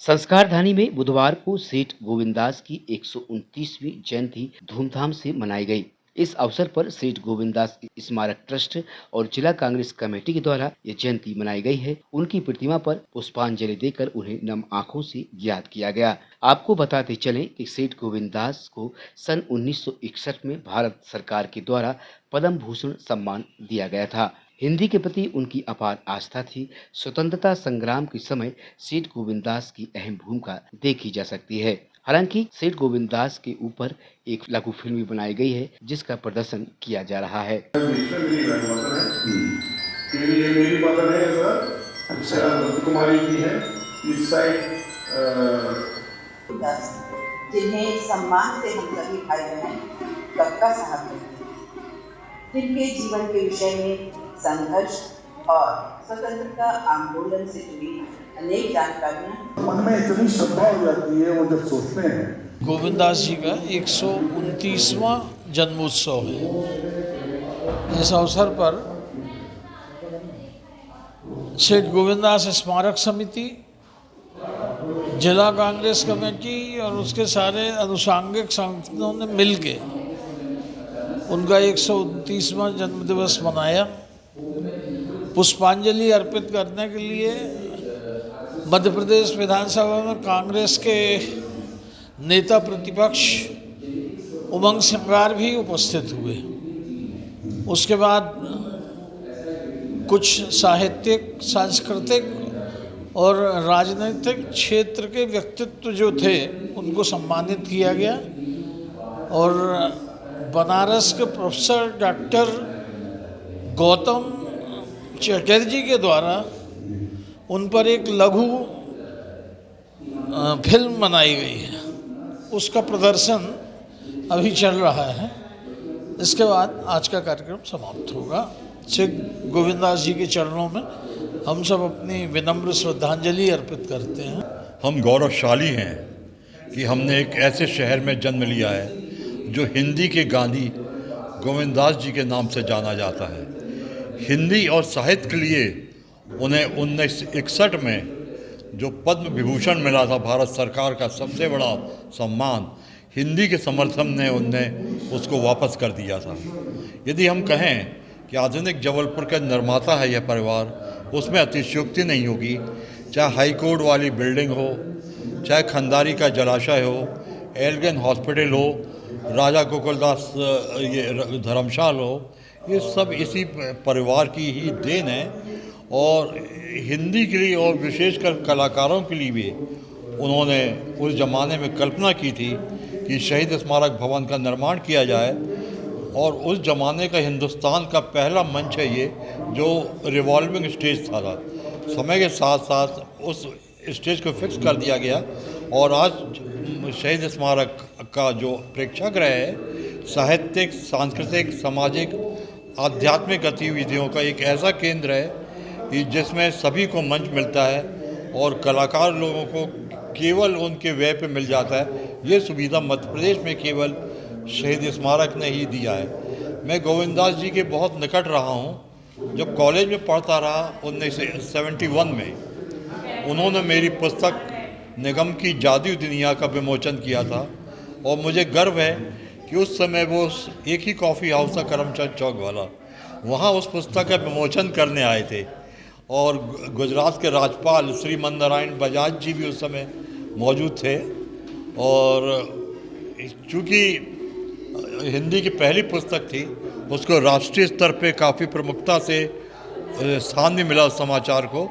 संस्कारधानी में बुधवार को सेठ गोविंदास की 129वीं जयंती धूमधाम से मनाई गई। इस अवसर पर सेठ गोविंदास स्मारक ट्रस्ट और जिला कांग्रेस कमेटी के द्वारा ये जयंती मनाई गई है। उनकी प्रतिमा पर पुष्पांजलि देकर उन्हें नम आंखों से याद किया गया। आपको बताते चलें कि सेठ गोविंदास को सन 1961 में भारत सरकार के द्वारा पद्म भूषण सम्मान दिया गया था। हिंदी के प्रति उनकी अपार आस्था थी। स्वतंत्रता संग्राम के समय सेठ गोविंदास की अहम भूमिका देखी जा सकती है। हालांकि सेठ गोविंदास के ऊपर एक लघु फिल्म भी बनाई गई है, जिसका प्रदर्शन किया जा रहा है। मेरी मदर है सर, कुमारी जी है इस साइड, जिन्हें सम्मान से हम सभी भाई बहन कक्का साहब हैं, जिनके जीवन के विषय में संघर्ष और स्वतंत्रता आंदोलन से जुड़ी अनेक जानकारियां मन में इतनी श्रद्धा हो जाती है वो जब सोचते हैं। गोविंदास जी का 129वां जन्मोत्सव है। इस अवसर पर सेठ गोविंदास स्मारक समिति, जिला कांग्रेस कमेटी और उसके सारे अनुषांगिक संगठनों ने मिलके उनका 129वां जन्मदिवस मनाया। पुष्पांजलि अर्पित करने के लिए मध्य प्रदेश विधानसभा में कांग्रेस के नेता प्रतिपक्ष उमंग सिंगार भी उपस्थित हुए। उसके बाद कुछ साहित्यिक, सांस्कृतिक और राजनीतिक क्षेत्र के व्यक्तित्व जो थे उनको सम्मानित किया गया और बनारस के प्रोफेसर डॉक्टर गौतम चटर्जी के द्वारा उन पर एक लघु फिल्म बनाई गई है। उसका प्रदर्शन अभी चल रहा है। इसके बाद आज का कार्यक्रम समाप्त होगा। सेठ गोविंदास जी के चरणों में हम सब अपनी विनम्र श्रद्धांजलि अर्पित करते हैं। हम गौरवशाली हैं कि हमने एक ऐसे शहर में जन्म लिया है जो हिंदी के गांधी गोविंदास जी के नाम से जाना जाता है। हिंदी और साहित्य के लिए उन्हें 1961 में जो पद्म विभूषण मिला था, भारत सरकार का सबसे बड़ा सम्मान, हिंदी के समर्थन ने उन्हें उसको वापस कर दिया था। यदि हम कहें कि आधुनिक जबलपुर का निर्माता है यह परिवार, उसमें अतिशयोक्ति नहीं होगी। चाहे हाई कोर्ट वाली बिल्डिंग हो, चाहे खंडारी का जलाशय हो, एल्गिन हॉस्पिटल हो, राजा गोकुलदास ये धर्मशाला हो, ये सब इसी परिवार की ही देन है। और हिंदी के लिए और विशेषकर कलाकारों के लिए भी उन्होंने उस ज़माने में कल्पना की थी कि शहीद स्मारक भवन का निर्माण किया जाए। और उस ज़माने का हिंदुस्तान का पहला मंच है ये, जो रिवॉल्विंग स्टेज था। समय के साथ साथ उस स्टेज को फिक्स कर दिया गया और आज शहीद स्मारक का जो प्रेक्षागृह है, साहित्यिक, सांस्कृतिक, सामाजिक, आध्यात्मिक गतिविधियों का एक ऐसा केंद्र है कि जिसमें सभी को मंच मिलता है और कलाकार लोगों को केवल उनके व्यय पे मिल जाता है। ये सुविधा मध्य प्रदेश में केवल शहीद स्मारक ने ही दिया है। मैं गोविंदास जी के बहुत निकट रहा हूँ। जब कॉलेज में पढ़ता रहा 1971 में उन्होंने मेरी पुस्तक निगम की जादू दुनिया का विमोचन किया था और मुझे गर्व है कि उस समय वो एक ही कॉफ़ी हाउस था, करमचंद चौक वाला, वहाँ उस पुस्तक का विमोचन करने आए थे। और गुजरात के राज्यपाल श्री नारायण बजाज जी भी उस समय मौजूद थे। और चूँकि हिंदी की पहली पुस्तक थी, उसको राष्ट्रीय स्तर पे काफ़ी प्रमुखता से स्थान भी मिला उस समाचार को।